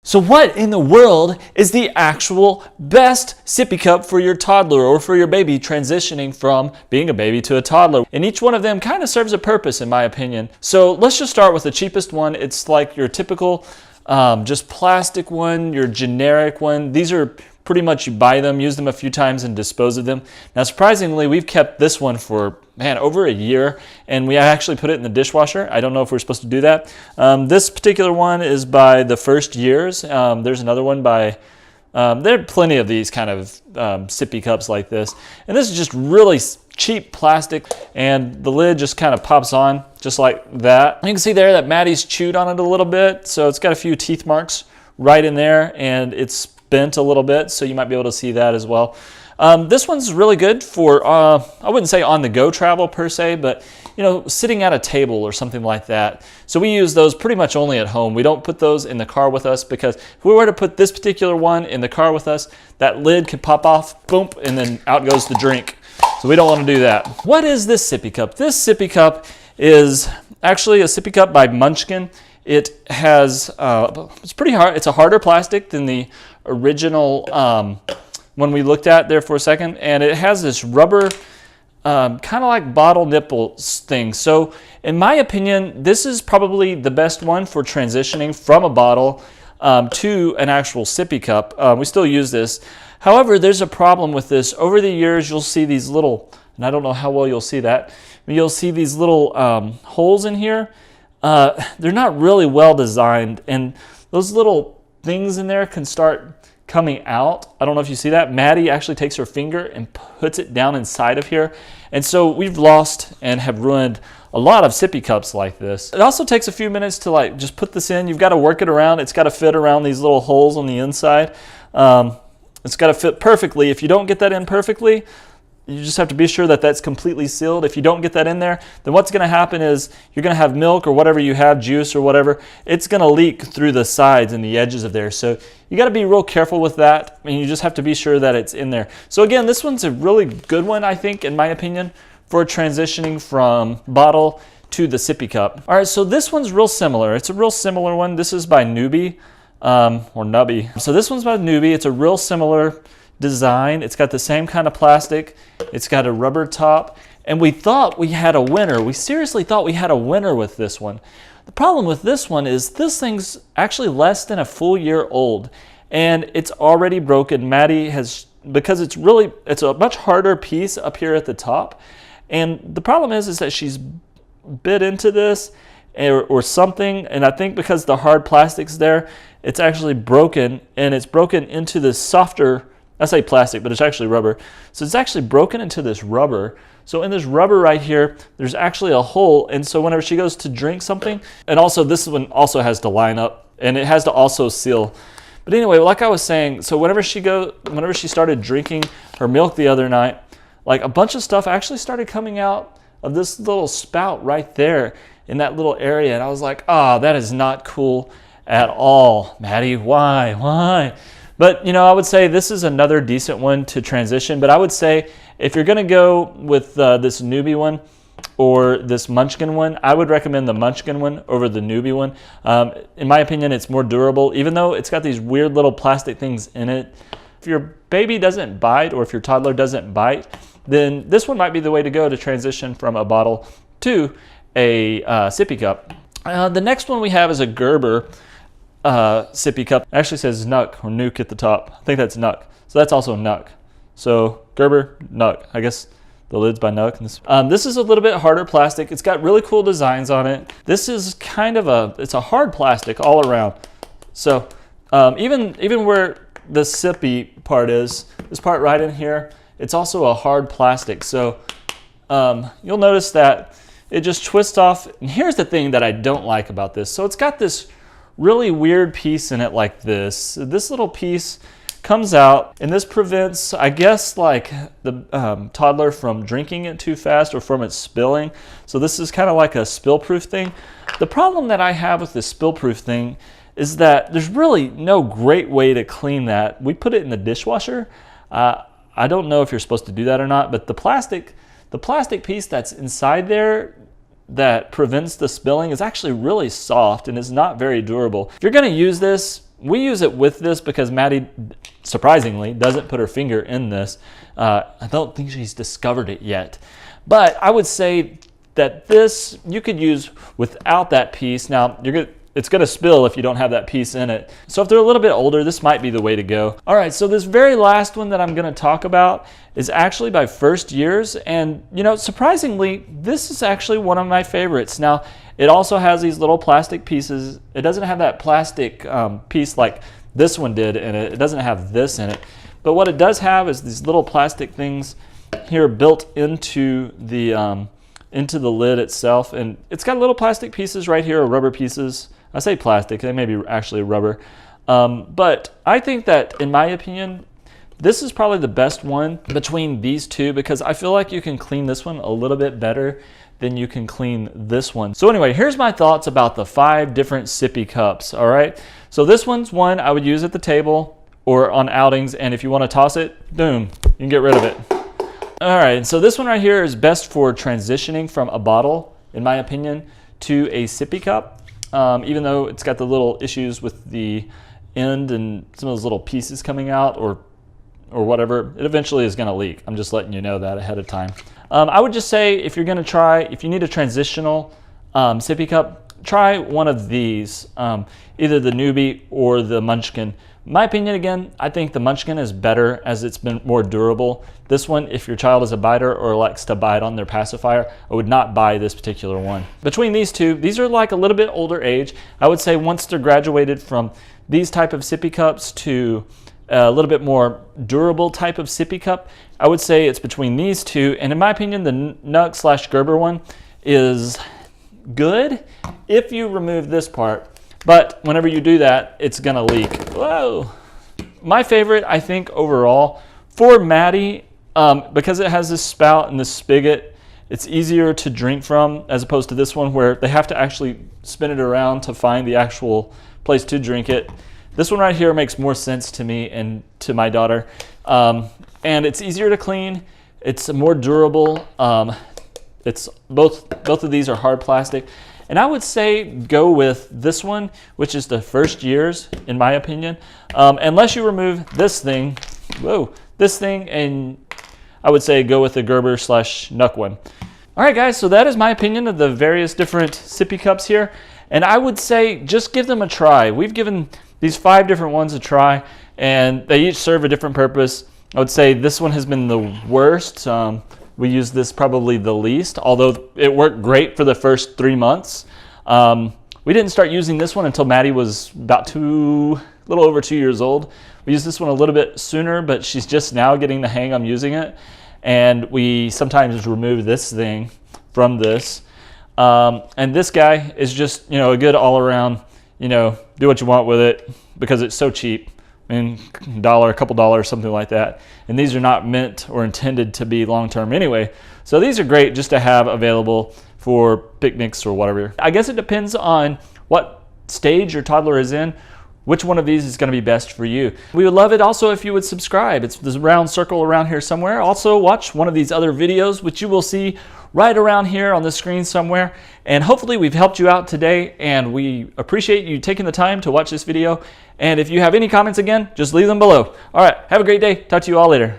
So what in the world is the actual best sippy cup for your toddler or for your baby transitioning from being a baby to a toddler? And each one of them kind of serves a purpose in my opinion. So let's just start with the cheapest one. It's like your typical just plastic one, your generic one. These are pretty much you buy them, use them a few times and dispose of them. Now surprisingly, we've kept this one for, man, over a year, and we actually put it in the dishwasher. I don't know if we're supposed to do that. This particular one is by the First Years. There's another one by, there are plenty of these kind of sippy cups like this. And this is just really cheap plastic, and the lid just kind of pops on just like that. You can see there that Maddie's chewed on it a little bit, so it's got a few teeth marks right in there, and it's bent a little bit, so you might be able to see that as well. This one's really good for, I wouldn't say on-the-go travel per se, but you know, sitting at a table or something like that. So we use those pretty much only at home. We don't put those in the car with us, because if we were to put this particular one in the car with us, that lid could pop off, boom, and then out goes the drink. So we don't want to do that. What is this sippy cup? This sippy cup is actually a sippy cup by Munchkin. It has, it's pretty hard. It's a harder plastic than the original one we looked at there for a second. And it has this rubber, kind of like bottle nipples thing. So in my opinion, this is probably the best one for transitioning from a bottle to an actual sippy cup. We still use this. However, there's a problem with this. Over the years, you'll see these little, and I don't know how well you'll see that, but you'll see these little holes in here. They're not really well designed, and those little things in there can start coming out. I don't know if you see that. Maddie actually takes her finger and puts it down inside of here. And so we've lost and have ruined a lot of sippy cups like this. It also takes a few minutes to like just put this in. You've got to work it around. It's got to fit around these little holes on the inside. It's got to fit perfectly. If you don't get that in perfectly, you just have to be sure that that's completely sealed. If you don't get that in there, then what's going to happen is you're going to have milk or whatever you have, juice or whatever, it's going to leak through the sides and the edges of there. So you got to be real careful with that, and you just have to be sure that it's in there. So again, this one's a really good one, I think, in my opinion, for transitioning from bottle to the sippy cup. All right, so this one's real similar. It's a real similar one. This is by NUBY, or NUBY. So this one's by NUBY. It's a real similar design. It's got the same kind of plastic. It's got a rubber top, and we thought we had a winner. We seriously thought we had a winner with this one. The problem with this one is this thing's actually less than a full year old, and it's already broken. Maddie has, because it's a much harder piece up here at the top, and the problem is that she's bit into this or something, and I think because the hard plastic's there, it's actually broken, and it's broken into this softer, I say plastic, but it's actually rubber. So it's actually broken into this rubber. So in this rubber right here, there's actually a hole. And so whenever she goes to drink something, and also this one also has to line up, and it has to also seal. But anyway, like I was saying, so whenever she started drinking her milk the other night, like a bunch of stuff actually started coming out of this little spout right there in that little area. And I was like, oh, that is not cool at all. Maddie, why? But, you know, I would say this is another decent one to transition. But I would say if you're going to go with this NUBY one or this Munchkin one, I would recommend the Munchkin one over the NUBY one. In my opinion, it's more durable, even though it's got these weird little plastic things in it. If your baby doesn't bite, or if your toddler doesn't bite, then this one might be the way to go to transition from a bottle to a sippy cup. The next one we have is a Gerber sippy cup. It actually says NUK or NUK at the top. I think that's NUK. So that's also NUK. So Gerber, NUK. I guess the lid's by NUK. This is a little bit harder plastic. It's got really cool designs on it. This is kind of it's a hard plastic all around. So even where the sippy part is, this part right in here, it's also a hard plastic. So you'll notice that it just twists off. And here's the thing that I don't like about this. So it's got this really weird piece in it like this. This little piece comes out, and this prevents, I guess, like the toddler from drinking it too fast or from it spilling. So this is kind of like a spill-proof thing. The problem that I have with this spill-proof thing is that there's really no great way to clean that. We put it in the dishwasher. I don't know if you're supposed to do that or not, but the plastic piece that's inside there that prevents the spilling is actually really soft and is not very durable. If you're going to use this, We use it with this because Maddie, surprisingly, doesn't put her finger in this. I don't think she's discovered it yet. But I would say that this you could use without that piece. Now, it's going to spill if you don't have that piece in it. So if they're a little bit older, this might be the way to go. All right, so this very last one that I'm going to talk about is actually by first years. And, you know, surprisingly, this is actually one of my favorites. Now, it also has these little plastic pieces. It doesn't have that plastic piece like this one did in it. It doesn't have this in it. But what it does have is these little plastic things here built into the lid itself. And it's got little plastic pieces right here, or rubber pieces. I say plastic, they may be actually rubber. But I think that, in my opinion, this is probably the best one between these two, because I feel like you can clean this one a little bit better than you can clean this one. So anyway, here's my thoughts about the 5 different sippy cups, all right? So this one's one I would use at the table or on outings, and if you want to toss it, boom, you can get rid of it. All right, so this one right here is best for transitioning from a bottle, in my opinion, to a sippy cup. Even though it's got the little issues with the end and some of those little pieces coming out or whatever, it eventually is going to leak. I'm just letting you know that ahead of time. I would just say if you're going to try, if you need a transitional sippy cup, try one of these, either the NUBY or the Munchkin. In my opinion, again, I think the Munchkin is better as it's been more durable. This one, if your child is a biter or likes to bite on their pacifier, I would not buy this particular one. Between these two, these are like a little bit older age. I would say once they're graduated from these type of sippy cups to a little bit more durable type of sippy cup, I would say it's between these two. And in my opinion, the NUK/Gerber one is good if you remove this part. But whenever you do that, it's gonna leak. Whoa! My favorite, I think, overall, for Maddie, because it has this spout and this spigot, it's easier to drink from as opposed to this one where they have to actually spin it around to find the actual place to drink it. This one right here makes more sense to me and to my daughter. And it's easier to clean. It's more durable. It's both of these are hard plastic. And I would say go with this one, which is the first years, in my opinion. Unless you remove this thing, and I would say go with the Gerber/NUK one. All right, guys, so that is my opinion of the various different sippy cups here. And I would say just give them a try. We've given these 5 different ones a try, and they each serve a different purpose. I would say this one has been the worst. We used this probably the least, although it worked great for the first 3 months. We didn't start using this one until Maddie was about a little over 2 years old. We used this one a little bit sooner, but she's just now getting the hang on using it. And we sometimes remove this thing from this. And this guy is just, you know, a good all around, you know, do what you want with it because it's so cheap. I mean, $1, a couple dollars, something like that. And these are not meant or intended to be long-term anyway. So these are great just to have available for picnics or whatever. I guess it depends on what stage your toddler is in, which one of these is going to be best for you. We would love it also if you would subscribe. It's this round circle around here somewhere. Also watch one of these other videos, which you will see right around here on the screen somewhere. And hopefully we've helped you out today, and we appreciate you taking the time to watch this video. And if you have any comments, again, just leave them below. All right, have a great day. Talk to you all later.